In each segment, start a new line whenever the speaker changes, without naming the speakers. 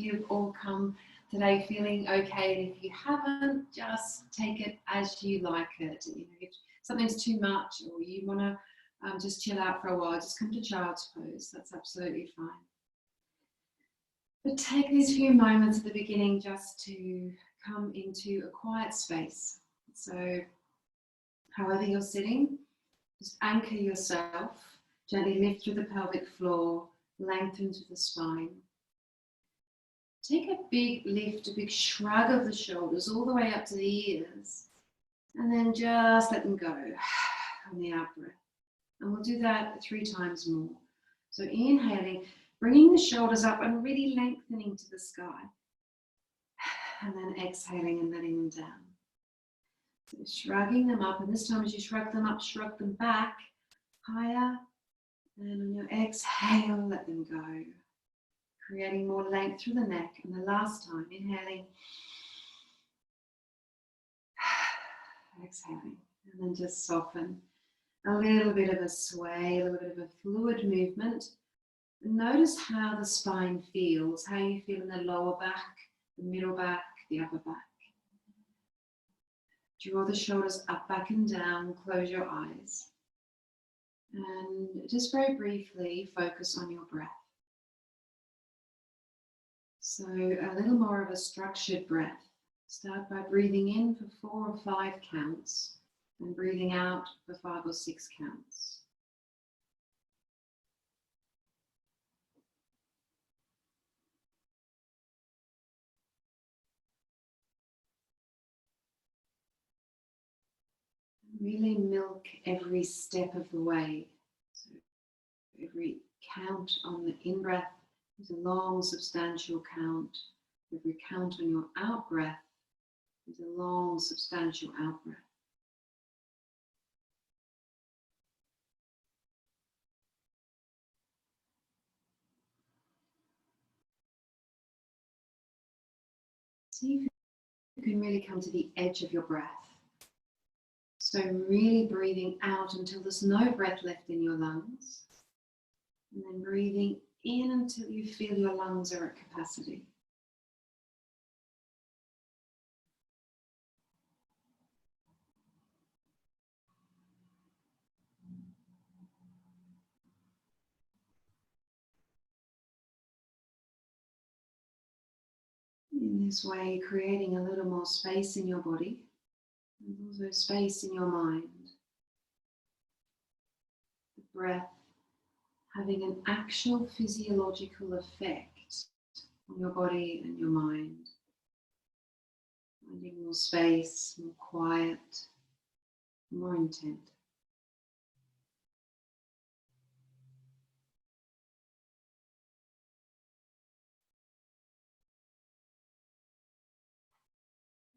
you've all come today feeling okay, and if you haven't, just take it as you like it. You know, if something's too much or you want to just chill out for a while, just come to child's pose. That's absolutely fine. But take these few moments at the beginning just to come into a quiet space. So however you're sitting, just anchor yourself, gently lift through the pelvic floor, lengthen through the spine. Take a big lift, a big shrug of the shoulders all the way up to the ears, and then just let them go on the out breath. And we'll do that 3 times more. So inhaling, bringing the shoulders up and really lengthening to the sky. And then exhaling and letting them down. So shrugging them up, and this time as you shrug them up, shrug them back higher. And on your exhale, let them go. Creating more length through the neck. And the last time, inhaling, exhaling, and then just soften. A little bit of a sway, a little bit of a fluid movement. And notice how the spine feels, how you feel in the lower back, the middle back, the upper back. Draw the shoulders up, back and down, close your eyes. And just very briefly, focus on your breath. So a little more of a structured breath. Start by breathing in for 4 or 5 counts and breathing out for 5 or 6 counts. Really milk every step of the way. So every count on the in-breath is a long, substantial count. Every count on your out-breath is a long, substantial out-breath. See if you can really come to the edge of your breath. So really breathing out until there's no breath left in your lungs. And then breathing in until you feel your lungs are at capacity. In this way, creating a little more space in your body and also space in your mind. The breath having an actual physiological effect on your body and your mind. Finding more space, more quiet, more intent.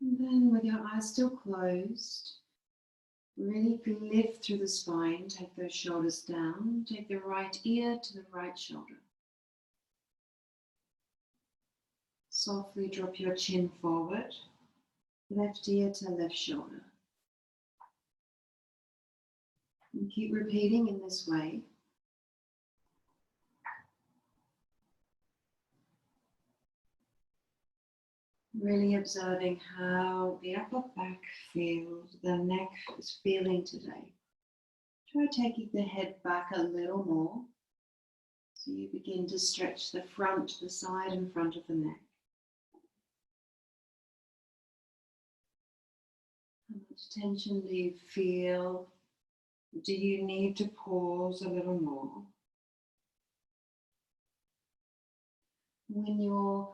And then with your eyes still closed, really lift through the spine, take those shoulders down, take the right ear to the right shoulder. Softly drop your chin forward, left ear to left shoulder. And keep repeating in this way. Really observing how the upper back feels, the neck is feeling today. Try taking the head back a little more. So you begin to stretch the front, the side and front of the neck. How much tension do you feel? Do you need to pause a little more? When you're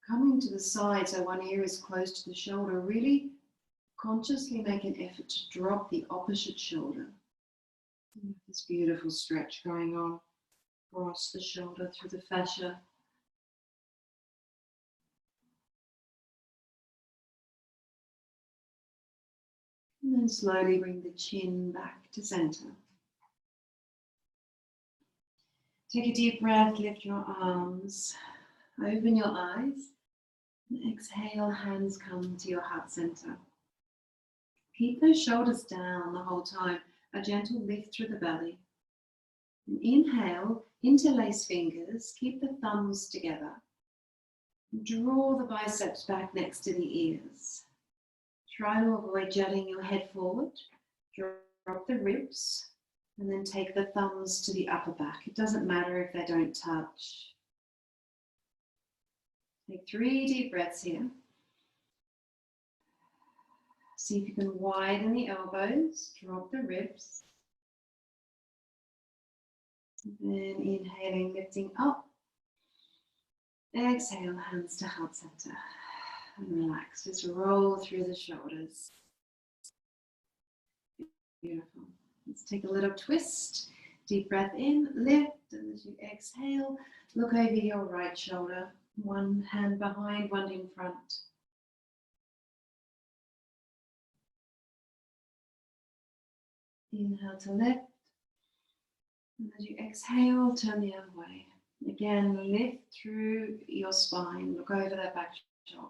coming to the side, so one ear is close to the shoulder, really consciously make an effort to drop the opposite shoulder. This beautiful stretch going on across the shoulder through the fascia. And then slowly bring the chin back to center. Take a deep breath, lift your arms, open your eyes, and exhale, hands come to your heart center. Keep those shoulders down the whole time, a gentle lift through the belly. And inhale, interlace fingers, keep the thumbs together. Draw the biceps back next to the ears. Try to avoid jutting your head forward. Drop the ribs and then take the thumbs to the upper back. It doesn't matter if they don't touch. Take 3 deep breaths here. See if you can widen the elbows, drop the ribs. And then inhaling, lifting up. Exhale, hands to heart center. And relax, just roll through the shoulders. Beautiful. Let's take a little twist. Deep breath in, lift, and as you exhale, look over your right shoulder. One hand behind, one in front. Inhale to lift. And as you exhale, turn the other way. Again, lift through your spine. Look over that back shoulder.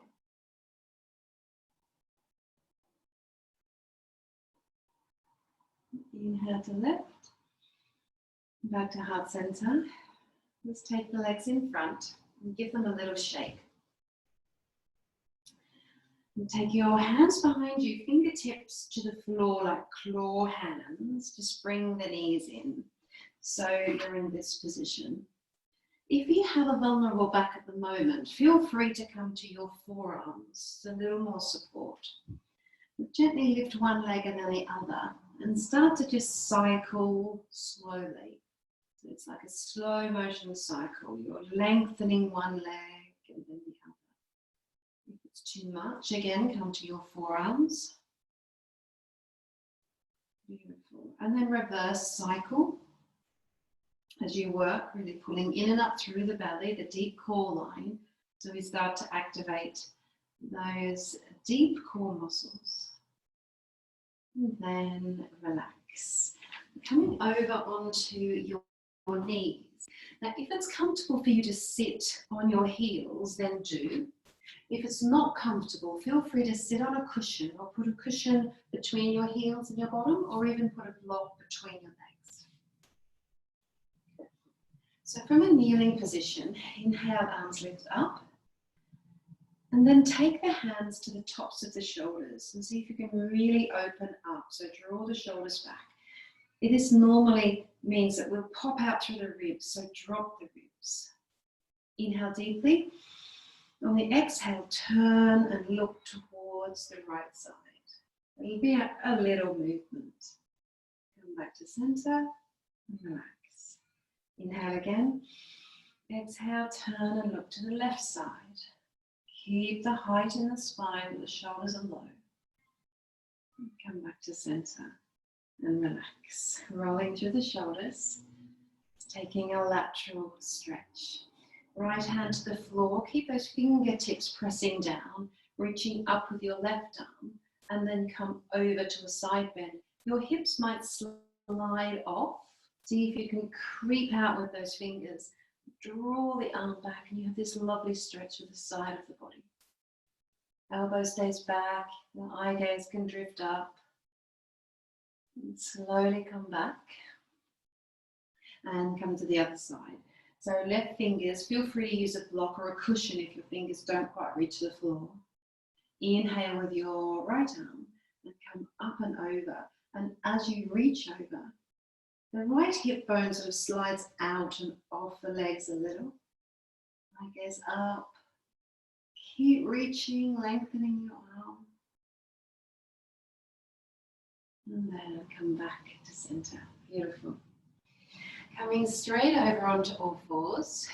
Inhale to lift. Back to heart center. Let's take the legs in front and give them a little shake. And take your hands behind you, fingertips to the floor like claw hands. Just bring the knees in. So you're in this position. If you have a vulnerable back at the moment, feel free to come to your forearms, a little more support. Gently lift one leg and then the other and start to just cycle slowly. So it's like a slow motion cycle. You're lengthening one leg and then the other. If it's too much, again, come to your forearms. Beautiful. And then reverse cycle. As you work, really pulling in and up through the belly, the deep core line. So we start to activate those deep core muscles. And then relax. Coming over onto your knees. Now, if it's comfortable for you to sit on your heels, then do. If it's not comfortable, feel free to sit on a cushion or put a cushion between your heels and your bottom, or even put a block between your legs. So from a kneeling position, inhale, arms lift up. And then take the hands to the tops of the shoulders and see if you can really open up. So draw the shoulders back. This normally means that we'll pop out through the ribs, so drop the ribs. Inhale deeply. On the exhale, turn and look towards the right side. It'll be a little movement. Come back to center and relax. Inhale again. Exhale, turn and look to the left side. Keep the height in the spine, but the shoulders are low. Come back to center and relax. Rolling through the shoulders, taking a lateral stretch. Right hand to the floor, keep those fingertips pressing down, reaching up with your left arm, and then come over to a side bend. Your hips might slide off. See if you can creep out with those fingers. Draw the arm back and you have this lovely stretch with the side of the body. Elbow stays back, the eye gaze can drift up. And slowly come back and come to the other side. So left fingers, feel free to use a block or a cushion if your fingers don't quite reach the floor. Inhale with your right arm and come up and over. And as you reach over, the right hip bone sort of slides out and off the legs a little. Eye gaze up. Keep reaching, lengthening your arm. And then come back to center. Beautiful. Coming straight over onto all fours.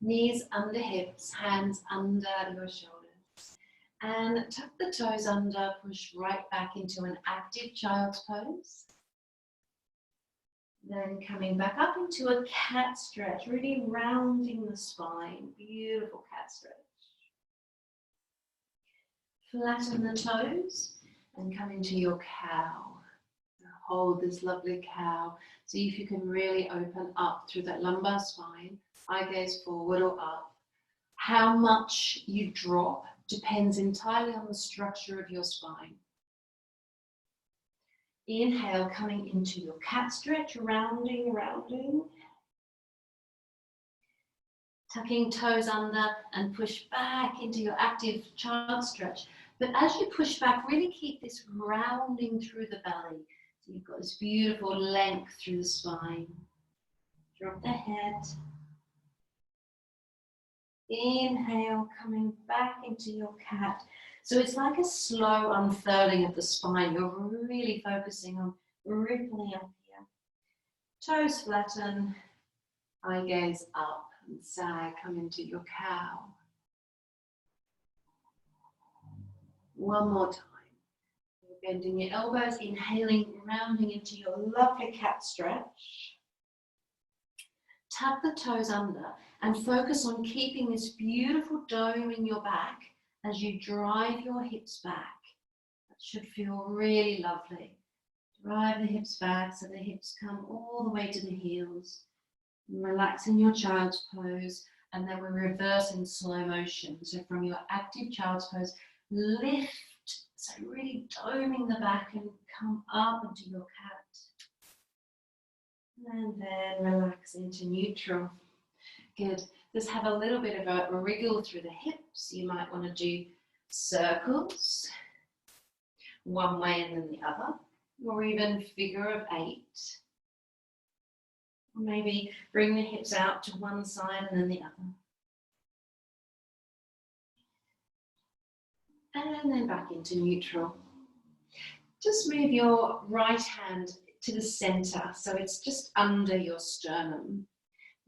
Knees under hips, hands under your shoulders. And tuck the toes under, push right back into an active child's pose. Then coming back up into a cat stretch, really rounding the spine. Beautiful cat stretch. Flatten the toes and come into your cow. Hold this lovely cow. See if you can really open up through that lumbar spine. Eye gaze forward or up. How much you drop depends entirely on the structure of your spine. Inhale, coming into your cat stretch, rounding, rounding.
Tucking toes under and push back into your active child stretch. But as you push back, really keep this rounding through the belly. So you've got this beautiful length through the spine. Drop the head. Inhale, coming back into your cat. So it's like a slow unfurling of the spine. You're really focusing on rippling up here. Toes flatten, eye gaze up and sag, come into your cow. One more time. You're bending your elbows, inhaling, rounding into your lovely cat stretch. Tuck the toes under and focus on keeping this beautiful dome in your back as you drive your hips back. That should feel really lovely. Drive the hips back so the hips come all the way to the heels. Relax in your child's pose, and then we reverse in slow motion. So from your active child's pose, lift, so really doming the back and come up into your cat. And then relax into neutral. Good. Just have a little bit of a wriggle through the hips. You might want to do circles, one way and then the other, or even figure of 8. Or maybe bring the hips out to one side and then the other. And then back into neutral. Just move your right hand to the center, so it's just under your sternum.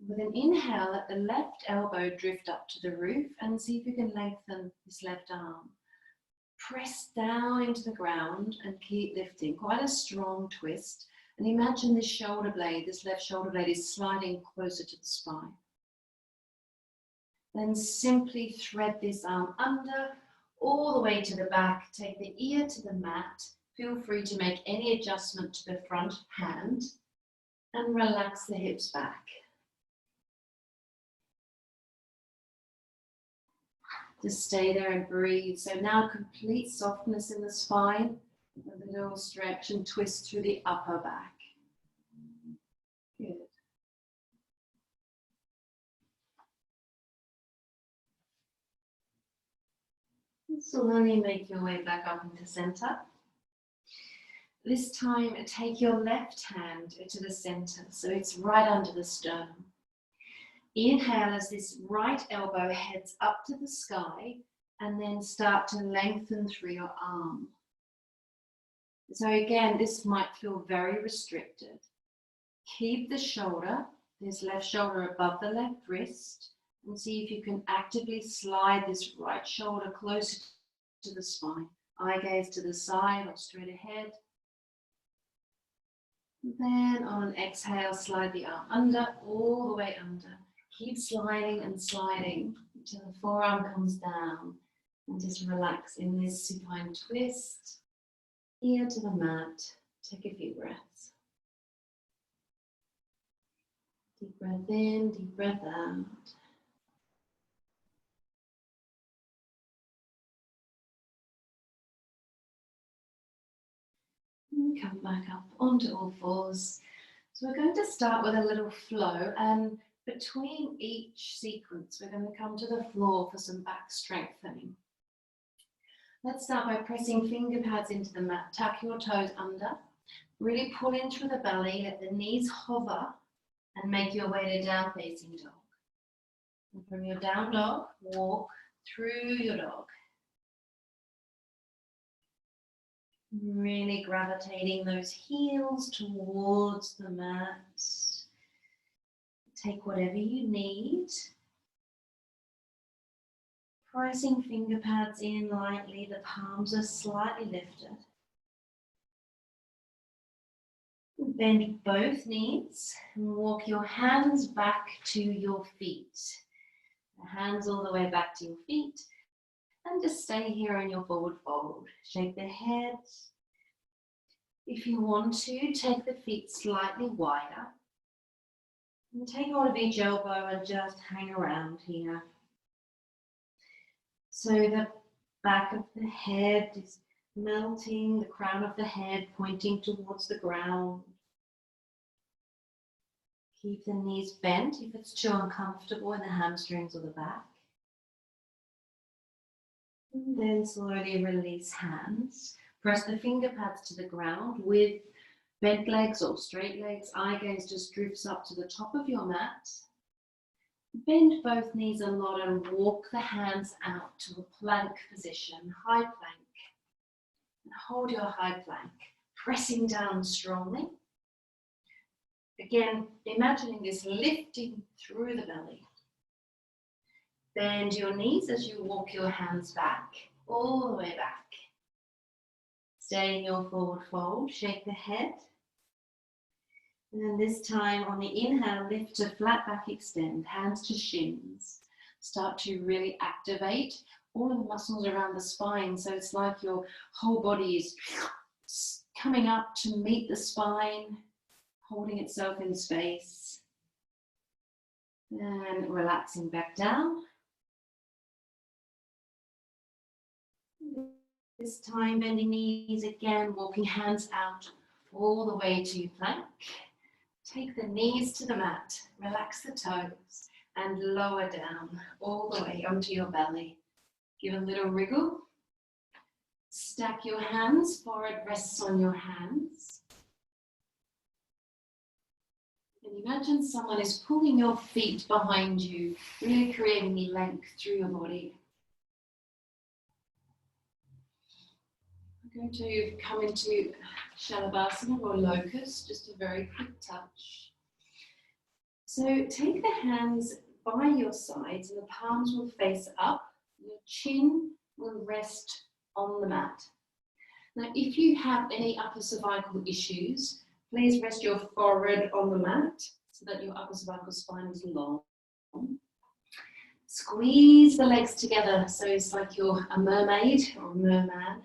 With an inhale, let the left elbow drift up to the roof and see if you can lengthen this left arm. Press down into the ground and keep lifting. Quite a strong twist. And imagine this shoulder blade, this left shoulder blade is sliding closer to the spine. Then simply thread this arm under, all the way to the back. Take the ear to the mat. Feel free to make any adjustment to the front hand and relax the hips back. Just stay there and breathe. So now complete softness in the spine, a little stretch and twist through the upper back. Good. Slowly make your way back up into center. This time, take your left hand to the center, so it's right under the sternum. Inhale as this right elbow heads up to the sky, and then start to lengthen through your arm. So again, this might feel very restricted. Keep the shoulder, this left shoulder above the left wrist, and see if you can actively slide this right shoulder closer to the spine. Eye gaze to the side or straight ahead. Then on an exhale, slide the arm under, all the way under. Keep sliding and sliding until the forearm comes down. And just relax in this supine twist. Ear to the mat. Take a few breaths. Deep breath in, deep breath out. And come back up onto all fours. So we're going to start with a little flow, and between each sequence, we're going to come to the floor for some back strengthening. Let's start by pressing finger pads into the mat. Tuck your toes under. Really pull in through the belly. Let the knees hover and make your way to down facing dog. And from your down dog, walk through your dog. Really gravitating those heels towards the mat. Take whatever you need. Pressing finger pads in lightly, the palms are slightly lifted. Bend both knees and walk your hands back to your feet. The hands all the way back to your feet. And just stay here in your forward fold. Shake the head. If you want to, take the feet slightly wider. And take hold of each elbow and just hang around here. So the back of the head is melting, the crown of the head pointing towards the ground. Keep the knees bent if it's too uncomfortable in the hamstrings or the back. And then slowly release hands. Press the finger pads to the ground with bent legs or straight legs. Eye gaze just drifts up to the top of your mat. Bend both knees a lot and walk the hands out to a plank position, high plank. And hold your high plank, pressing down strongly. Again, imagining this lifting through the belly. Bend your knees as you walk your hands back, all the way back. Stay in your forward fold, shake the head. And then this time on the inhale, lift to flat back extend, hands to shins. Start to really activate all of the muscles around the spine. So it's like your whole body is coming up to meet the spine, holding itself in space. And relaxing back down. This time bending knees again, walking hands out all the way to plank. Take the knees to the mat, relax the toes and lower down all the way onto your belly. Give a little wriggle. Stack your hands, forehead rests on your hands. And imagine someone is pulling your feet behind you, really creating length through your body. We're going to come into Shalabhasana or Locust, just a very quick touch. So take the hands by your sides and the palms will face up. Your chin will rest on the mat. Now, if you have any upper cervical issues, please rest your forehead on the mat so that your upper cervical spine is long. Squeeze the legs together so it's like you're a mermaid or a merman.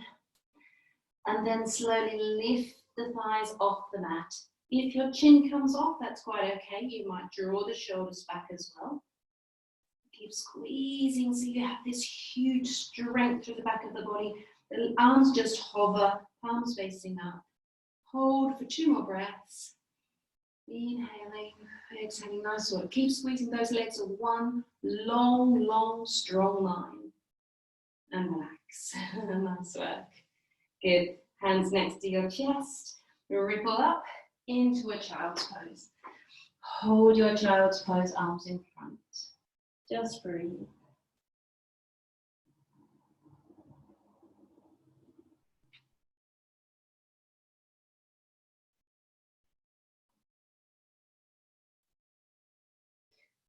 And then slowly lift the thighs off the mat. If your chin comes off, that's quite okay. You might draw the shoulders back as well. Keep squeezing so you have this huge strength through the back of the body. The arms just hover, palms facing up. Hold for 2 more breaths. Inhaling, exhaling, nice work. Keep squeezing those legs of one long, long, strong line. And relax. Nice work. Good. Hands next to your chest. Ripple up into a child's pose. Hold your child's pose, arms in front. Just breathe.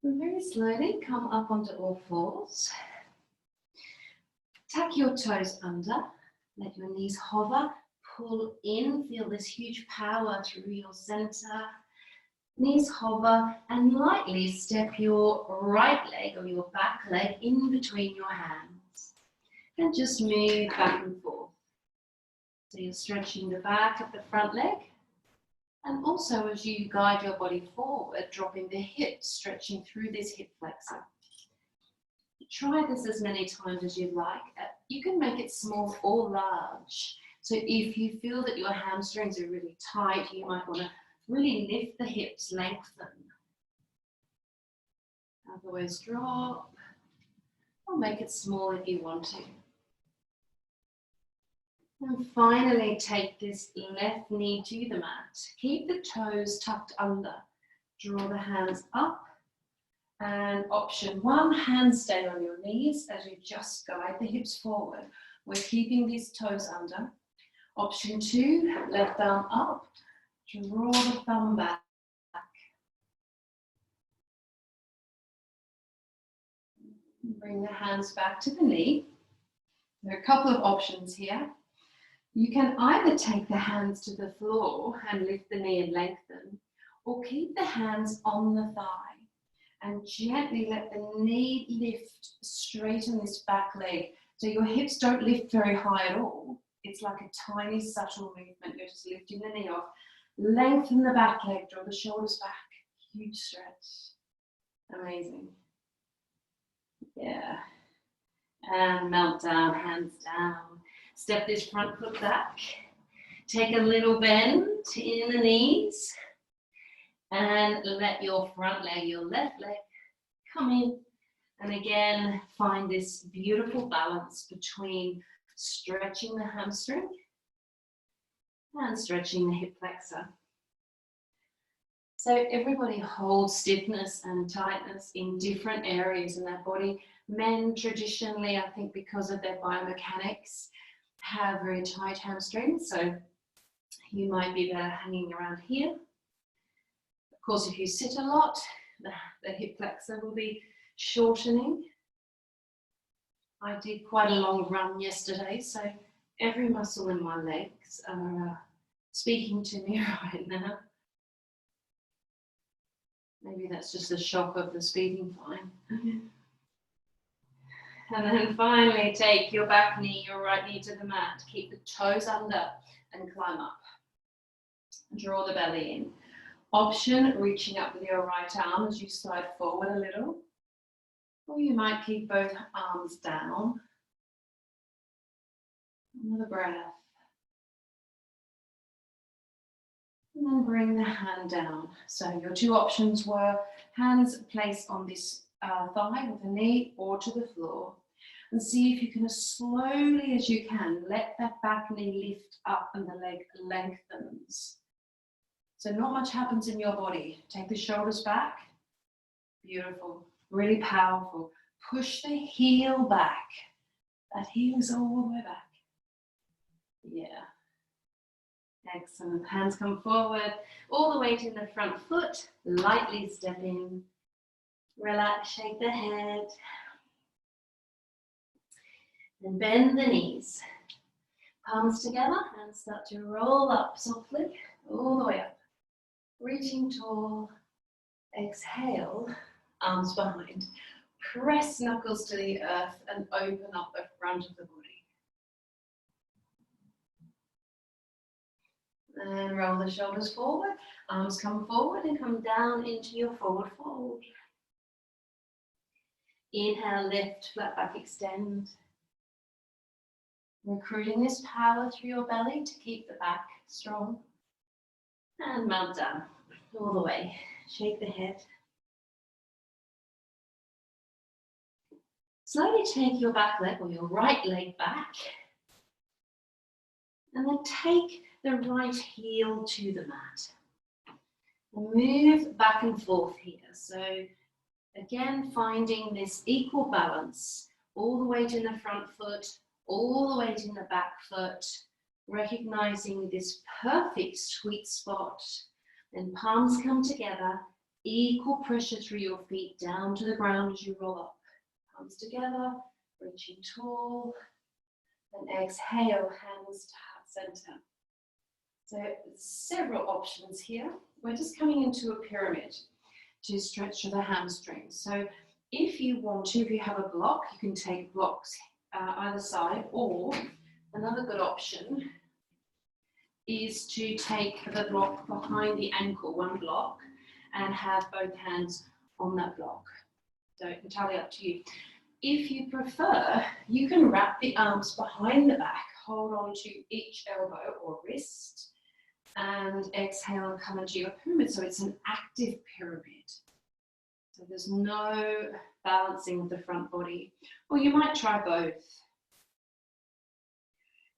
And very slowly come up onto all fours. Tuck your toes under. Let your knees hover. Pull in. Feel this huge power through your center. Knees hover and lightly step your right leg or your back leg in between your hands. And just move back and forth. So you're stretching the back of the front leg. And also as you guide your body forward, dropping the hips, stretching through this hip flexor. Try this as many times as you like. You can make it small or large. So if you feel that your hamstrings are really tight, you might want to really lift the hips, lengthen. Otherwise drop. Or make it small if you want to. And finally take this left knee to the mat. Keep the toes tucked under. Draw the hands up. And option 1, hands stay on your knees as you just guide the hips forward. We're keeping these toes under. Option 2, left arm up. Draw the thumb back. Bring the hands back to the knee. There are a couple of options here. You can either take the hands to the floor and lift the knee and lengthen, or keep the hands on the thigh and gently let the knee lift, straighten this back leg. So your hips don't lift very high at all. It's like a tiny subtle movement. You're just lifting the knee off. Lengthen the back leg, draw the shoulders back. Huge stretch. Amazing. Yeah. And melt down, hands down. Step this front foot back. Take a little bend in the knees. And let your front leg, your left leg, come in. And again, find this beautiful balance between stretching the hamstring and stretching the hip flexor. So everybody holds stiffness and tightness in different areas in their body. Men traditionally, I think because of their biomechanics, have very tight hamstrings. So you might be better hanging around here. Of course, if you sit a lot, the hip flexor will be shortening. I did quite a long run yesterday, so every muscle in my legs are speaking to me right now. Maybe that's just the shock of the speeding fine. And then finally take your back knee, your right knee to the mat. Keep the toes under and climb up. Draw the belly in. Option, reaching up with your right arm as you slide forward a little. Or you might keep both arms down. Another breath. And then bring the hand down. So your two options were hands placed on this thigh with the knee or to the floor. And see if you can, as slowly as you can, let that back knee lift up and the leg lengthens. So not much happens in your body. Take the shoulders back. Beautiful. Really powerful. Push the heel back. That heel is all the way back. Yeah. Excellent. Hands come forward. All the weight in the front foot. Lightly step in. Relax. Shake the head. And bend the knees. Palms together and start to roll up softly. All the way up. Reaching tall. Exhale. Arms behind. Press knuckles to the earth and open up the front of the body. And roll the shoulders forward. Arms come forward and come down into your forward fold. Inhale, lift, flat back, extend. Recruiting this power through your belly to keep the back strong. And melt down all the way. Shake the head. Slowly take your back leg or your right leg back. And then take the right heel to the mat. And move back and forth here. So again, finding this equal balance. All the weight in the front foot, all the weight in the back foot. Recognizing this perfect sweet spot. Then palms come together. Equal pressure through your feet down to the ground as you roll up. Palms together, reaching tall. And exhale, hands to heart center. So several options here. We're just coming into a pyramid to stretch the hamstrings. So if you want to, if you have a block, you can take blocks either side, or another good option is to take the block behind the ankle, one block, and have both hands on that block. So entirely up to you. If you prefer, you can wrap the arms behind the back, hold on to each elbow or wrist, and exhale and come into your pyramid. So it's an active pyramid. So there's no balancing of the front body. Or you might try both.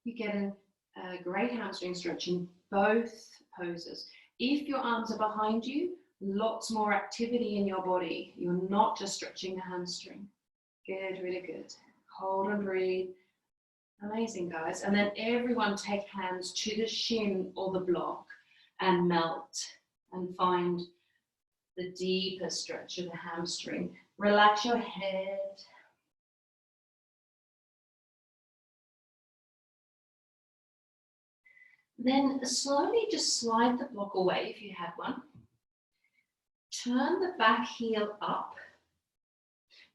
You get a great hamstring stretch in both poses. If your arms are behind you, lots more activity in your body. You're not just stretching the hamstring. Good, really good. Hold and breathe. Amazing, guys. And then everyone take hands to the shin or the block and melt and find the deeper stretch of the hamstring. Relax your head. Then slowly just slide the block away if you have one. Turn the back heel up.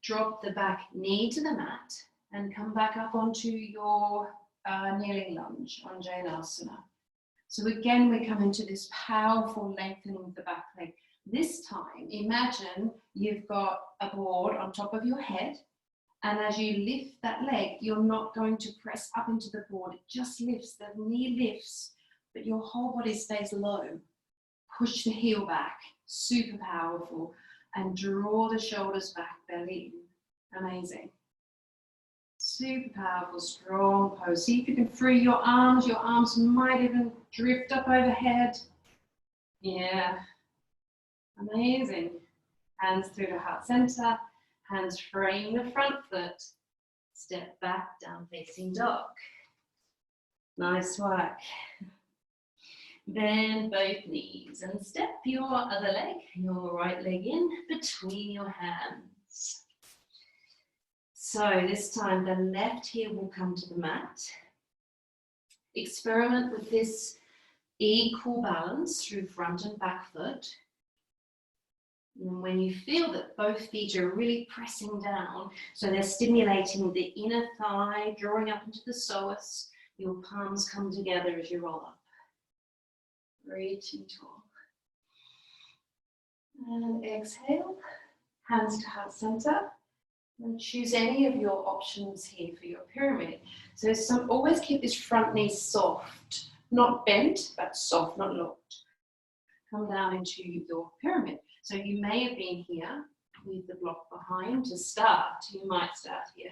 Drop the back knee to the mat and come back up onto your kneeling lunge on Shavasana. So again, we come into this powerful lengthening of the back leg. This time, imagine you've got a board on top of your head, and as you lift that leg, you're not going to press up into the board. It just lifts, the knee lifts, but your whole body stays low. Push the heel back.
Super powerful. And draw the shoulders back, belly in. Amazing. Super powerful, strong pose. See if you can free your arms. Your arms might even drift up overhead. Yeah. Amazing. Hands through the heart center. Hands frame the front foot. Step back, down facing dog. Nice work. Bend both knees and step your other leg, your right leg in between your hands. So this time the left heel will come to the mat. Experiment with this equal balance through front and back foot. And when you feel that both feet are really pressing down, so they're stimulating the inner thigh, drawing up into the psoas, your palms come together as you roll up. Reaching tall. And exhale, hands to heart center. And choose any of your options here for your pyramid. So always keep this front knee soft, not bent, but soft, not locked. Come down into your pyramid. So you may have been here with the block behind to start. You might start here.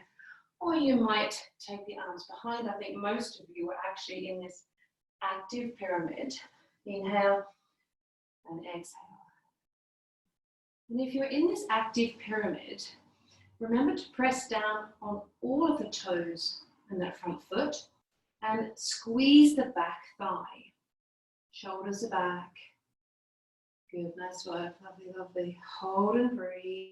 Or you might take the arms behind. I think most of you are actually in this active pyramid. Inhale and exhale. And if you're in this active pyramid, remember to press down on all of the toes and that front foot and squeeze the back thigh. Shoulders are back. Good, nice work, lovely, lovely. Hold and breathe.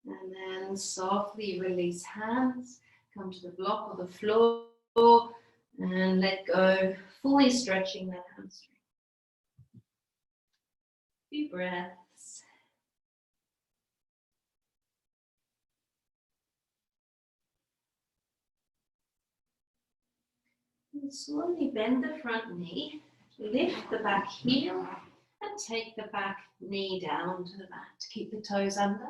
And then softly release hands, come to the block or the floor and let go, fully stretching that hamstring. Few breaths. And slowly bend the front knee, lift the back heel, and take the back knee down to the mat. Keep the toes under,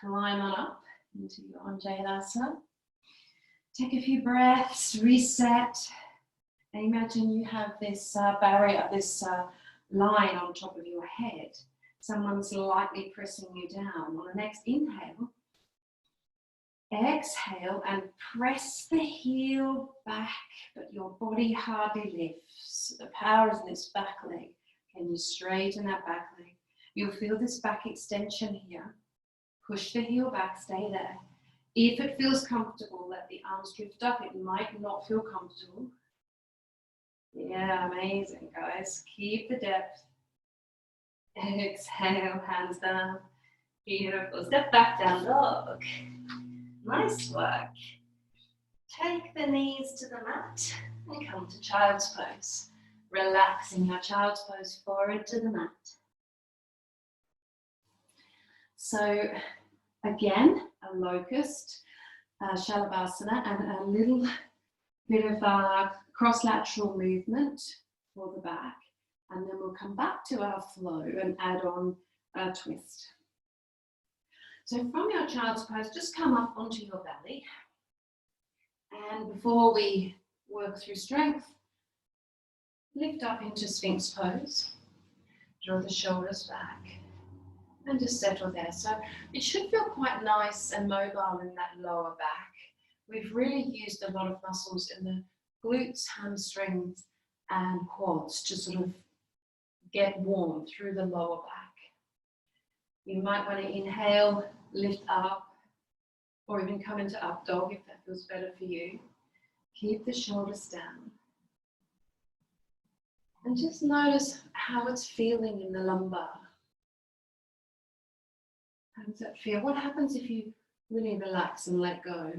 climb on up into your Untitled. Take a few breaths, reset, and imagine you have this barrier, this line on top of your head. Someone's lightly pressing you down. On the next inhale, exhale and press the heel back, but your body hardly lifts. The power is in this back leg. Can you straighten that back leg? You'll feel this back extension here. Push the heel back, stay there. If it feels comfortable, let the arms drift up. It might not feel comfortable. Yeah, amazing, guys. Keep the depth. Exhale, hands down. Beautiful. Step back, down dog. Nice work. Take the knees to the mat and come to child's pose. Relaxing your child's pose forward to the mat. So again, a locust, Shalabhasana, and a little bit of cross-lateral movement for the back. And then we'll come back to our flow and add on a twist. So from your child's pose, just come up onto your belly. And before we work through strength, lift up into Sphinx pose. Draw the shoulders back. And just settle there. So it should feel quite nice and mobile in that lower back. We've really used a lot of muscles in the glutes, hamstrings, and quads to sort of get warm through the lower back. You might want to inhale, lift up, or even come into up dog if that feels better for you. Keep the shoulders down. And just notice how it's feeling in the lumbar. How does that feel? What happens if you really relax and let go?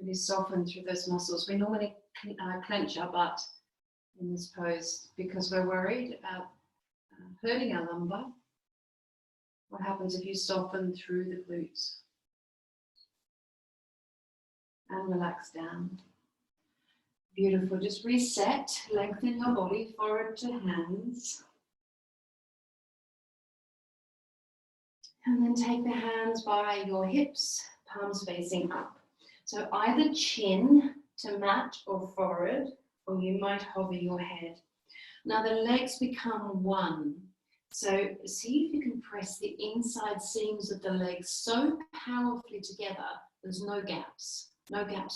Really soften through those muscles. We normally clench our butt in this pose because we're worried about hurting our lumbar. What happens if you soften through the glutes and relax down? Beautiful. Just reset, lengthen your body forward to hands. And then take the hands by your hips, palms facing up. So either chin to mat or forward
or you might hover your head. Now the legs become one. So see if you can press the inside seams of the legs so powerfully together, there's no gaps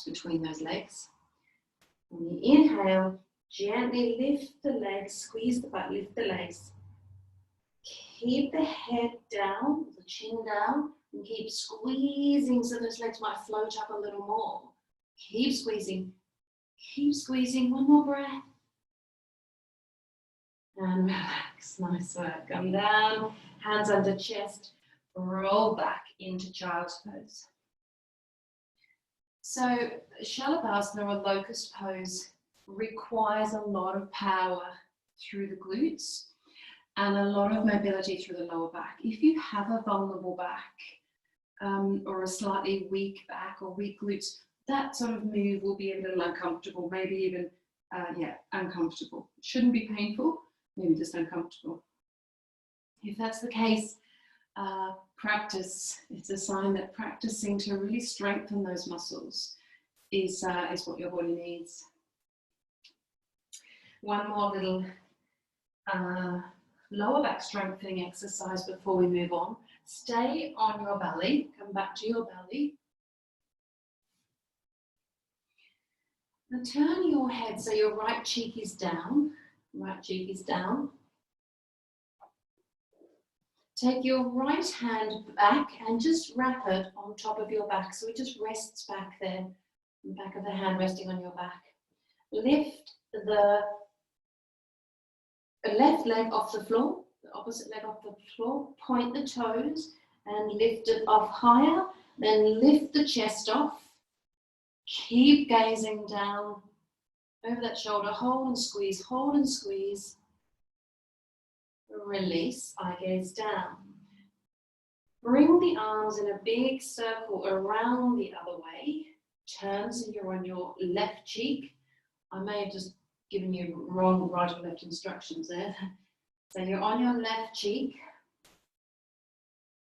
between those legs. On the inhale, gently lift the legs, squeeze the butt, lift the legs. Keep the head down, the chin down, and keep squeezing so those legs might float up a little more. Keep squeezing, one more breath. And relax, nice work. Come down, hands under chest, roll back into child's pose. So Shalabhasana or Locust Pose requires a lot of power through the glutes and a lot of mobility through the lower back. If you have a vulnerable back or a slightly weak back or weak glutes, that sort of move will be a little uncomfortable, maybe even, uncomfortable. It shouldn't be painful, maybe just uncomfortable. If that's the case, practice. It's a sign that practicing to really strengthen those muscles is what your body needs. One more little lower back strengthening exercise before we move on. Stay on your belly, come back to your belly. Now turn your head so your right cheek is down. Take your right hand back and just wrap it on top of your back. So it just rests back there, the back of the hand resting on your back. Lift the left leg off the floor, the opposite leg off the floor. Point the toes and lift it off higher. Then lift the chest off. Keep gazing down over that shoulder. Hold and squeeze, hold and squeeze. Release, eye gaze down. Bring the arms in a big circle around the other way. Turn so you're on your left cheek. I may have just given you wrong right or left instructions there. So you're on your left cheek.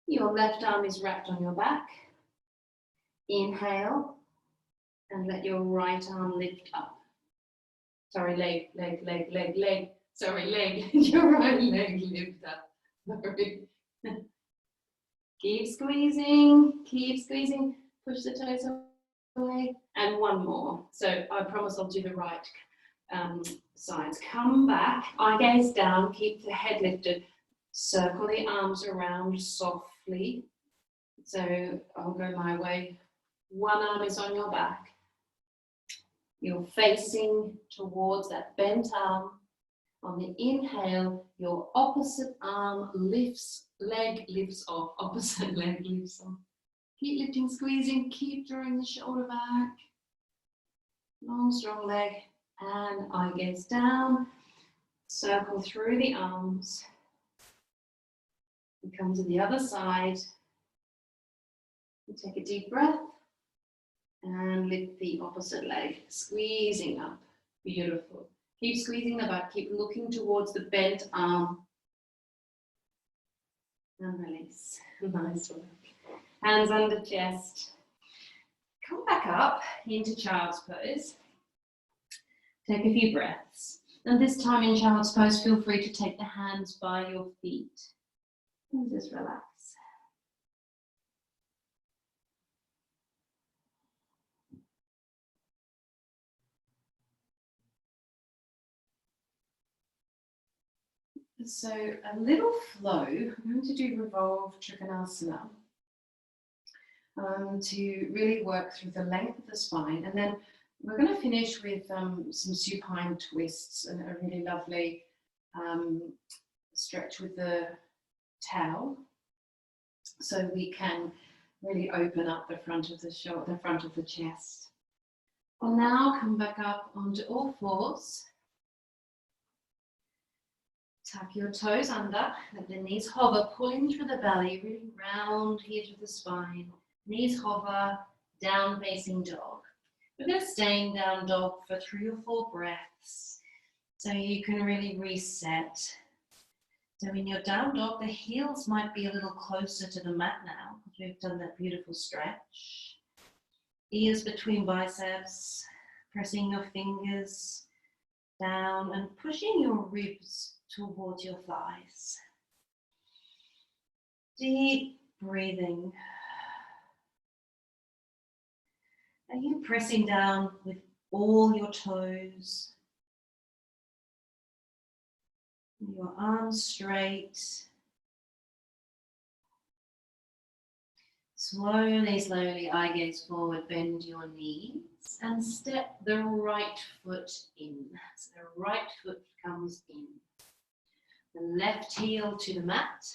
Your left arm is wrapped on your back. Inhale and let your right arm lift up. Sorry, leg. Sorry, leg. Your right leg lift up. Sorry. Keep squeezing. Push the toes away. And one more. So I promise I'll do the right sides. Come back, eye gaze down, keep the head lifted. Circle the arms around softly. So I'll go my way. One arm is on your back. You're facing towards that bent arm. On the inhale, your opposite arm lifts, leg lifts off, opposite leg lifts off. Keep lifting, squeezing, keep drawing the shoulder back. Long, strong leg, and eye gaze down. Circle through the arms. And come to the other side. And take a deep breath. And lift the opposite leg, squeezing up. Beautiful. Keep squeezing the back, keep looking towards the bent arm. And release. Nice work. Hands under chest. Come back up into child's pose. Take a few breaths. And this time in child's pose, feel free to take the hands by your feet. And just relax. So a little flow, I'm going to do Revolved Triangle to really work through the length of the spine, and then we're going to finish with some supine twists and a really lovely stretch with the towel, so we can really open up the front of the shoulder, the front of the chest. We'll now come back up onto all fours. Tuck your toes under, let the knees hover, pulling through the belly, really round here to the spine. Knees hover, down facing dog. We're going to stay in down dog for 3 or 4 breaths, so you can really reset. So in your down dog, the heels might be a little closer to the mat now, because we've done that beautiful stretch. Ears between biceps, pressing your fingers down and pushing your ribs towards your thighs. Deep breathing. Are you pressing down with all your toes? Your arms straight. Slowly, slowly, eye gaze forward, bend your knees and step the right foot in. So the right foot comes in. The left heel to the mat.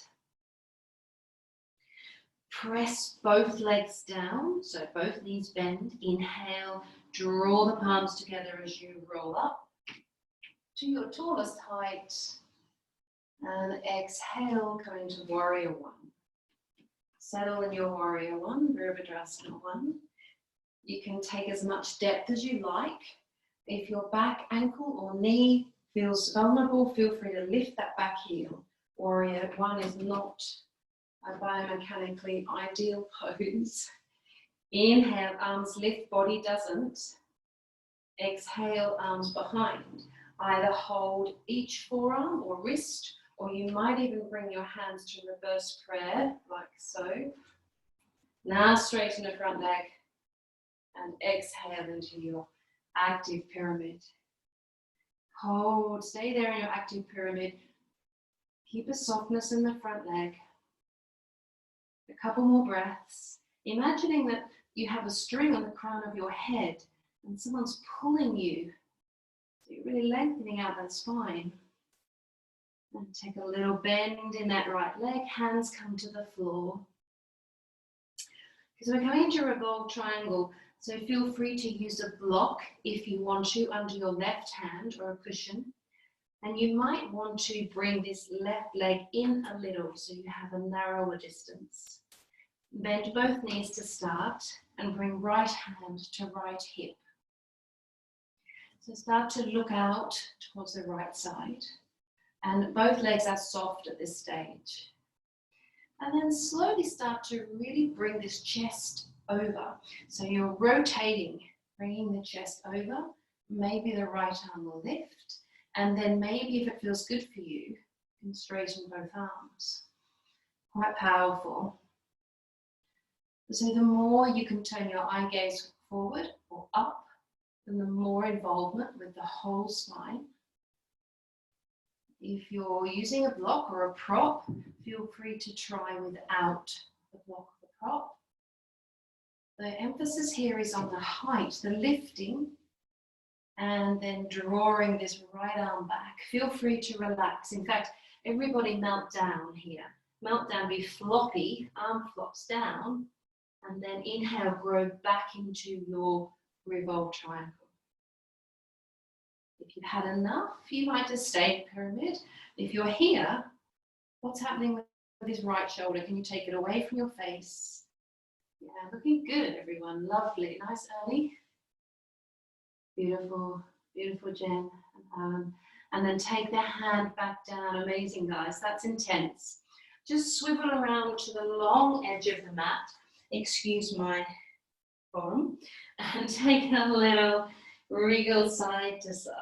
Press both legs down, so both knees bend. Inhale, draw the palms together as you roll up to your tallest height. And exhale, come into Warrior One. Settle in your Warrior One, Virabhadrasana One. You can take as much depth as you like. If your back, ankle or knee feels vulnerable, feel free to lift that back heel. Warrior One is not a biomechanically ideal pose. Inhale, arms lift, body doesn't. Exhale, arms behind. Either hold each forearm or wrist, or you might even bring your hands to reverse prayer, like so. Now straighten the front leg and exhale into your active pyramid. Hold, stay there in your active pyramid. Keep a softness in the front leg. A couple more breaths. Imagining that you have a string on the crown of your head and someone's pulling you. So you're really lengthening out that spine. And take a little bend in that right leg. Hands come to the floor. So we're coming into Revolved Triangle. So feel free to use a block if you want to under your left hand or a cushion. And you might want to bring this left leg in a little so you have a narrower distance. Bend both knees to start and bring right hand to right hip. So start to look out towards the right side. And both legs are soft at this stage. And then slowly start to really bring this chest over. So you're rotating, bringing the chest over. Maybe the right arm will lift. And then maybe if it feels good for you, you can straighten both arms. Quite powerful. So the more you can turn your eye gaze forward or up, then the more involvement with the whole spine. If you're using a block or a prop, feel free to try without the block or the prop. The emphasis here is on the height, the lifting, and then drawing this right arm back. Feel free to relax. In fact, everybody melt down here. Melt down, be floppy, arm flops down, and then inhale, grow back into your Revolved Triangle. If you've had enough, you might just stay in pyramid. If you're here, what's happening with this right shoulder? Can you take it away from your face? Yeah, looking good, everyone. Lovely. Nice early. Beautiful, beautiful, Jen. And then take the hand back down. Amazing, guys. That's intense. Just swivel around to the long edge of the mat. Excuse my bottom. And take a little wriggle side to side.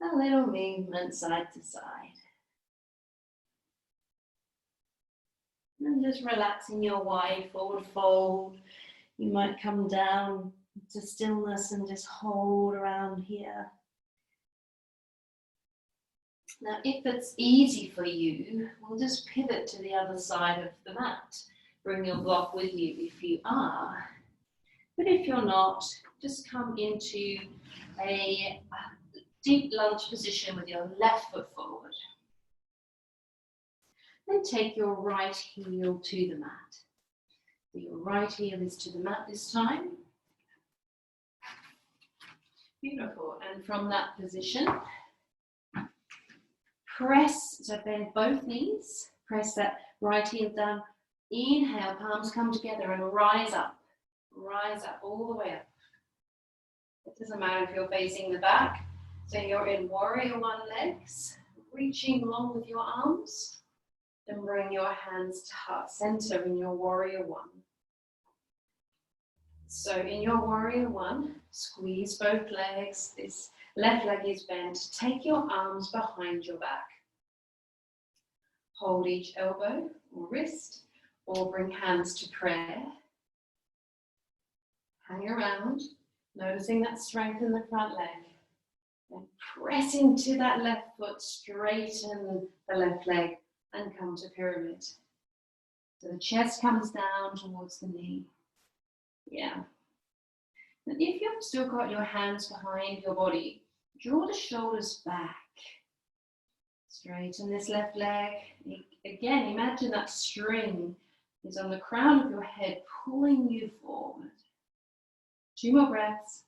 A little movement side to side. And just relaxing your wide forward fold. You might come down to stillness and just hold around here. Now, if it's easy for you, we'll just pivot to the other side of the mat. Bring your block with you if you are. But if you're not, just come into a deep lunge position with your left foot forward. Then take your right heel to the mat. So your right heel is to the mat this time. Beautiful. And from that position, press, so bend both knees. Press that right heel down. Inhale, palms come together and rise up. Rise up all the way up. It doesn't matter if you're facing the back. So you're in Warrior One legs, reaching long with your arms. Then bring your hands to heart center in your Warrior One. So in your warrior one, squeeze both legs. This left leg is bent. Take your arms behind your back. Hold each elbow or wrist, or bring hands to prayer. Hang around, noticing that strength in the front leg. Then press into that left foot, straighten the left leg, and come to pyramid. So the chest comes down towards the knee. Yeah. And if you've still got your hands behind your body, draw the shoulders back. Straighten this left leg. Again, imagine that string is on the crown of your head, pulling you forward. 2 more breaths.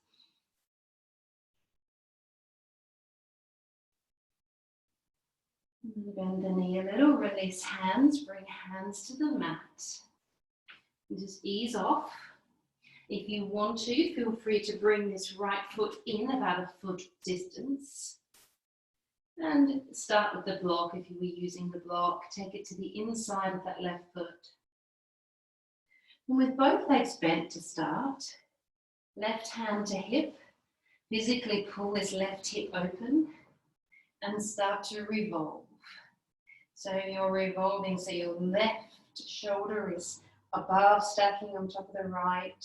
Bend the knee a little, release hands, bring hands to the mat. And just ease off. If you want to, feel free to bring this right foot in about a foot distance. And start with the block. If you were using the block, take it to the inside of that left foot. And with both legs bent to start, left hand to hip, physically pull this left hip open and start to revolve. So you're revolving, so your left shoulder is above, stacking on top of the right.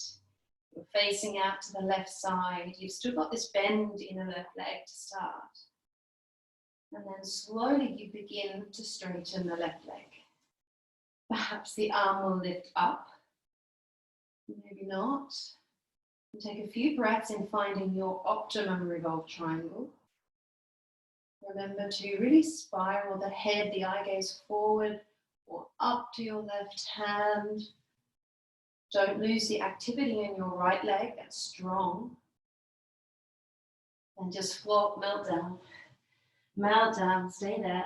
You're facing out to the left side. You've still got this bend in the left leg to start. And then slowly you begin to straighten the left leg. Perhaps the arm will lift up, maybe not. And take a few breaths in finding your optimum revolved triangle. Remember to really spiral the head, the eye gaze forward or up to your left hand. Don't lose the activity in your right leg, that's strong. And just flop, melt down, stay there.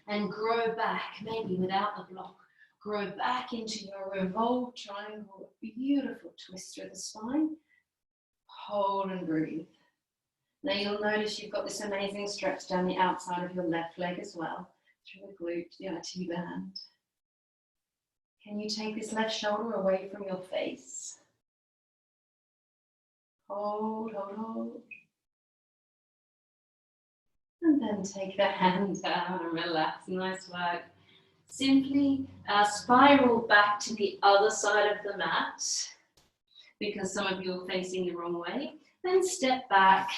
And grow back, maybe without the block. Grow back into your revolved triangle, beautiful twist through the spine. Hold and breathe. Now you'll notice you've got this amazing stretch down the outside of your left leg as well, through the glute, the IT band. Can you take this left shoulder away from your face? Hold, hold, hold. And then take the hand down and relax. Nice work. Simply spiral back to the other side of the mat because some of you are facing the wrong way. Then step back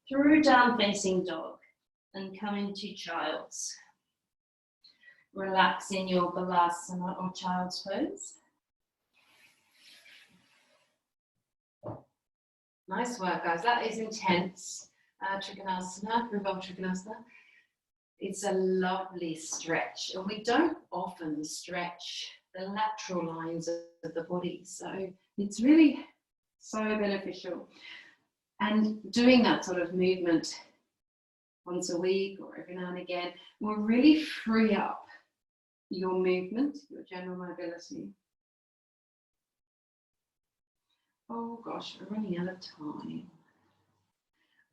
through down facing dog and come into child's. Relax in your Shavasana or child's pose. Nice work, guys. That is intense. Trikonasana, Revolved Trikonasana. It's a lovely stretch, and we don't often stretch the lateral lines of the body, so it's really so beneficial. And doing that sort of movement once a week or every now and again will really free up your movement, your general mobility. Oh gosh, we're running out of time.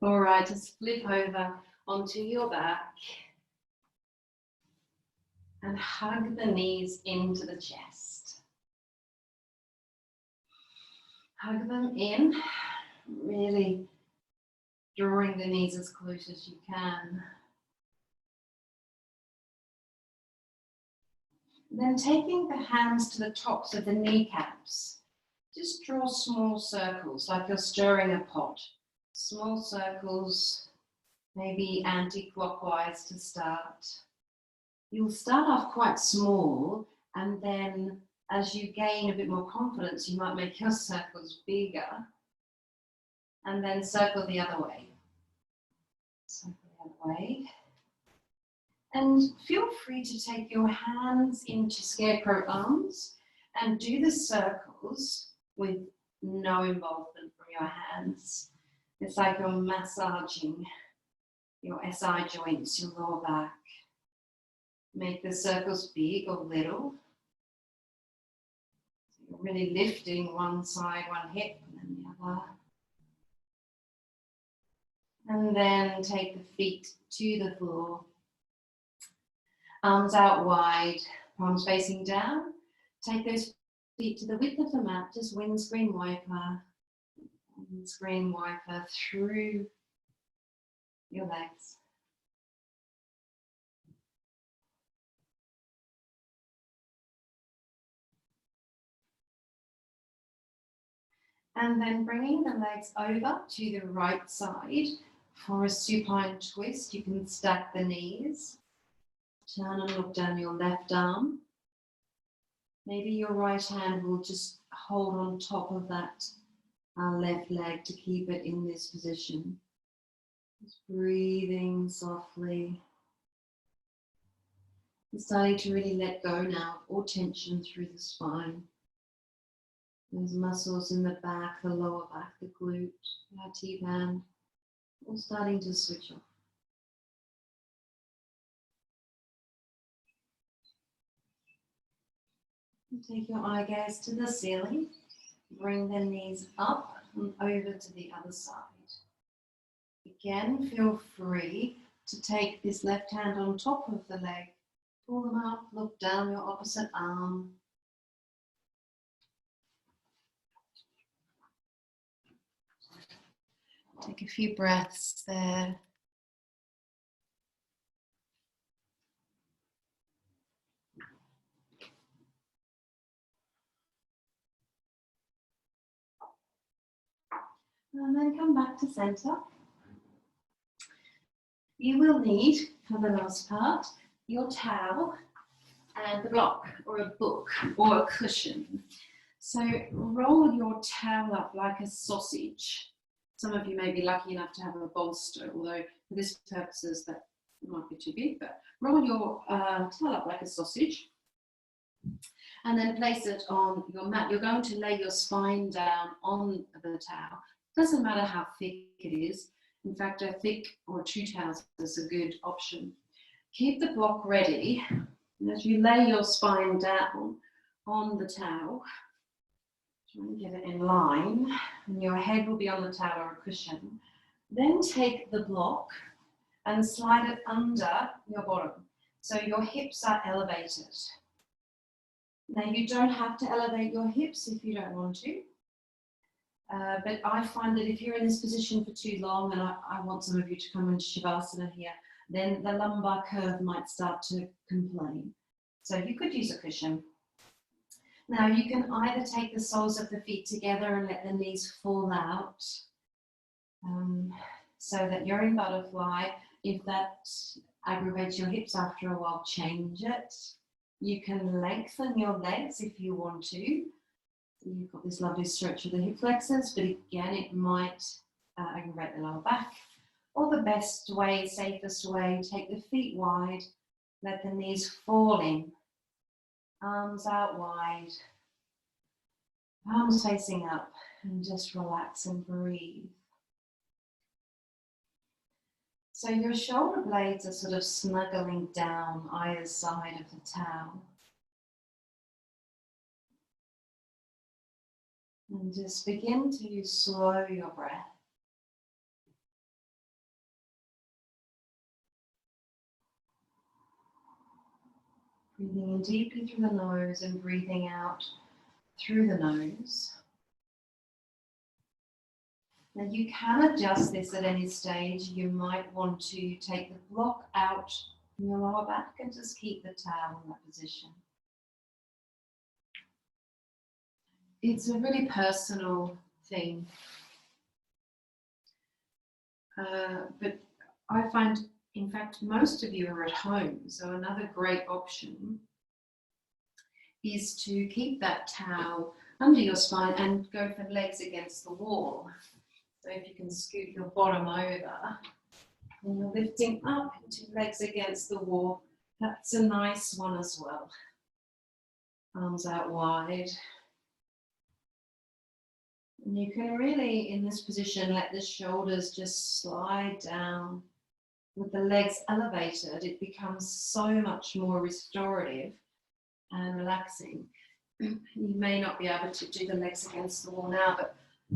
All right, just flip over onto your back and hug the knees into the chest. Hug them in, really drawing the knees as close as you can. Then taking the hands to the tops of the kneecaps, just draw small circles like you're stirring a pot. Small circles, maybe anti-clockwise to start. You'll start off quite small, and then as you gain a bit more confidence, you might make your circles bigger, and then circle the other way. Circle the other way. And feel free to take your hands into scarecrow arms and do the circles with no involvement from your hands. It's like you're massaging your SI joints, your lower back. Make the circles big or little. So you're really lifting one side, one hip, and then the other. And then take the feet to the floor. Arms out wide, palms facing down. Take those Feet to the width of the mat, just windscreen wiper through your legs. And then bringing the legs over to the right side for a supine twist. You can stack the knees. Turn and look down your left arm. Maybe your right hand will just hold on top of that left leg to keep it in this position. Just breathing softly. And starting to really let go now, all tension through the spine. Those muscles in the back, the lower back, the glute, the T-band, all starting to switch off. And take your eye gaze to the ceiling. Bring the knees up and over to the other side. Again, feel free to take this left hand on top of the leg. Pull them up, look down your opposite arm. Take a few breaths there. And then come back to center. You will need, for the last part, your towel and the block or a book or a cushion. So roll your towel up like a sausage. Some of you may be lucky enough to have a bolster, although for this purposes that might be too big, but roll your towel up like a sausage and then place it on your mat. You're going to lay your spine down on the towel. Doesn't matter how thick it is. In fact, a thick or two towels is a good option. Keep the block ready. And as you lay your spine down on the towel, try and get it in line, and your head will be on the towel or a cushion. Then take the block and slide it under your bottom. So your hips are elevated. Now you don't have to elevate your hips if you don't want to. But I find that if you're in this position for too long, and I want some of you to come into Shavasana here, then the lumbar curve might start to complain. So you could use a cushion. Now you can either take the soles of the feet together and let the knees fall out so that you're in butterfly. If that aggravates your hips after a while, change it. You can lengthen your legs if you want to. You've got this lovely stretch of the hip flexors, but again, it might aggravate the lower back. Or the best way, safest way, take the feet wide, let the knees fall in, arms out wide, palms facing up, and just relax and breathe. So your shoulder blades are sort of snuggling down either side of the towel. And just begin to slow your breath. Breathing in deeply through the nose and breathing out through the nose. Now you can adjust this at any stage. You might want to take the block out from your lower back and just keep the towel in that position. It's a really personal thing. But I find, in fact, most of you are at home. So another great option is to keep that towel under your spine and go for legs against the wall. So if you can scoot your bottom over and you're lifting up into legs against the wall, that's a nice one as well. Arms out wide. And you can really, in this position, let the shoulders just slide down. With the legs elevated, it becomes so much more restorative and relaxing. You may not be able to do the legs against the wall now, but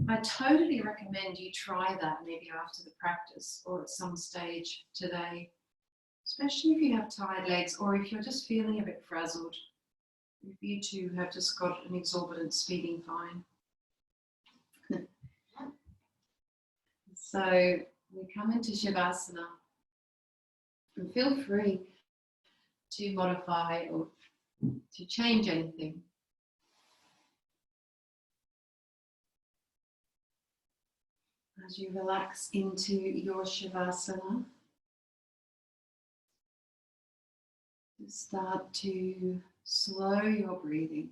I totally recommend you try that maybe after the practice or at some stage today, especially if you have tired legs or if you're just feeling a bit frazzled.
If you two have just got an exorbitant speeding fine. So we come into Shavasana, and feel free to modify or to change anything. As you relax into your Shavasana, start to slow your breathing.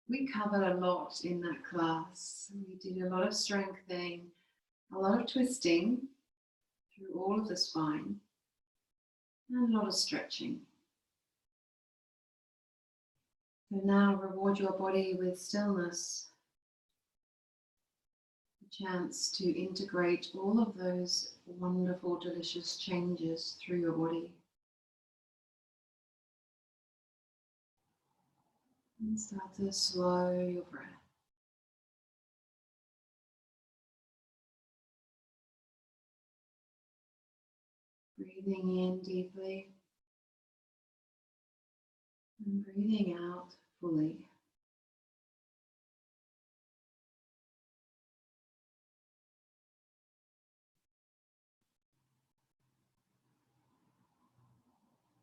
We covered a lot in that class. We did a lot of strengthening, a lot of twisting through all of the spine, and a lot of stretching. So now reward your body with stillness, a chance to integrate all of those wonderful, delicious changes through your body. And start to slow your breath. Breathing in deeply and breathing out fully.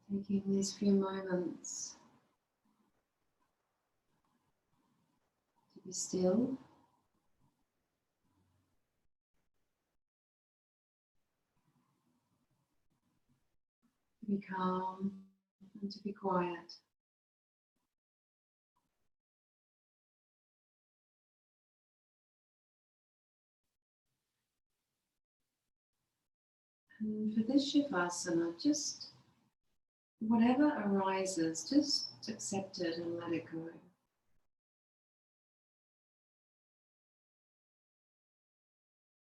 Taking these few moments to be still, to be calm, and to be quiet. And for this Shavasana, just whatever arises, just accept it and let it go.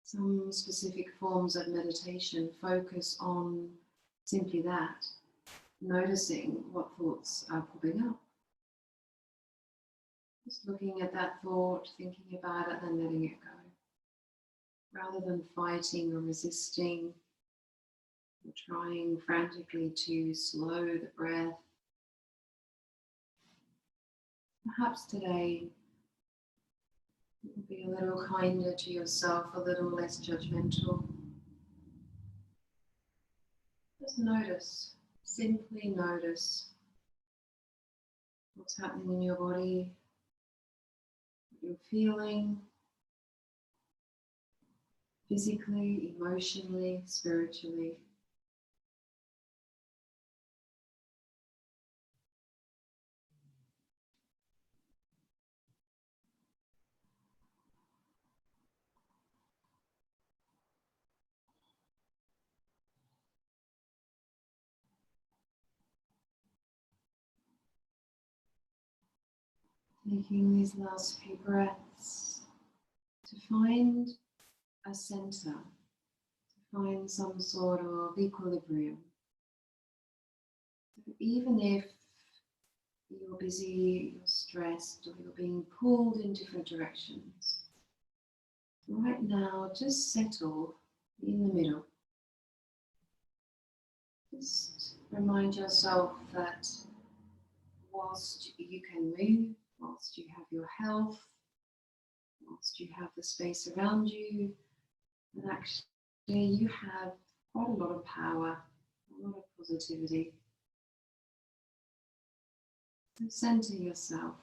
Some specific forms of meditation focus on simply that, noticing what thoughts are popping up. Just looking at that thought, thinking about it, then letting it go. Rather than fighting or resisting or trying frantically to slow the breath. Perhaps today be a little kinder to yourself, a little less judgmental. Just notice, simply notice what's happening in your body, what you're feeling, physically, emotionally, spiritually. Taking these last few breaths to find a center, to find some sort of equilibrium. So even if you're busy, you're stressed, or you're being pulled in different directions, right now just settle in the middle. Just remind yourself that whilst you can move, whilst you have your health, whilst you have the space around you, that actually you have quite a lot of power, a lot of positivity. So center yourself.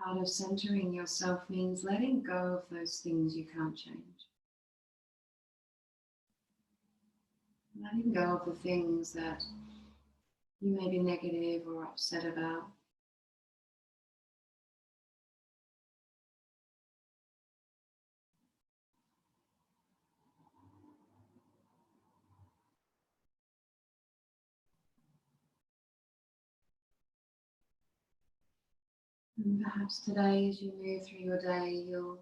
Part of centering yourself means letting go of those things you can't change. Letting go of the things that you may be negative or upset about. And perhaps today, as you move through your day, you'll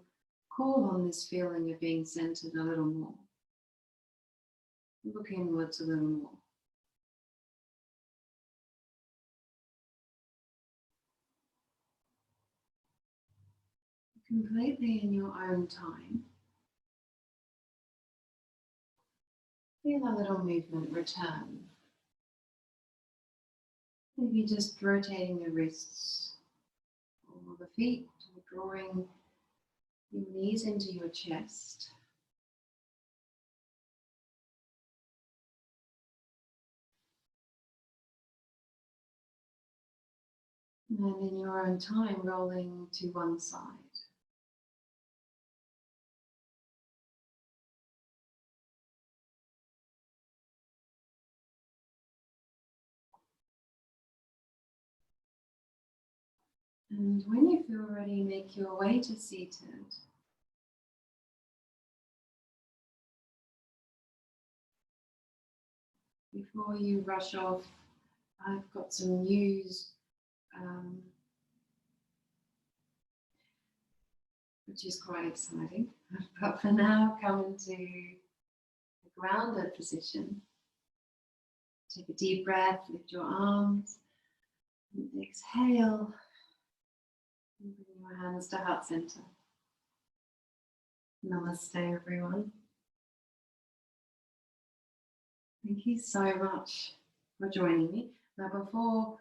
call on this feeling of being centered a little more. Look inwards a little more. Completely in your own time. Feel a little movement return Maybe just rotating the wrists or the feet, or drawing your knees into your chest. And in your own time, rolling to one side. And when you feel ready, make your way to seated. Before you rush off, I've got some news, which is quite exciting. But for now, come into a grounded position. Take a deep breath, lift your arms, and exhale. And bring your hands to heart center. Namaste, everyone. Thank you so much for joining me. Now, before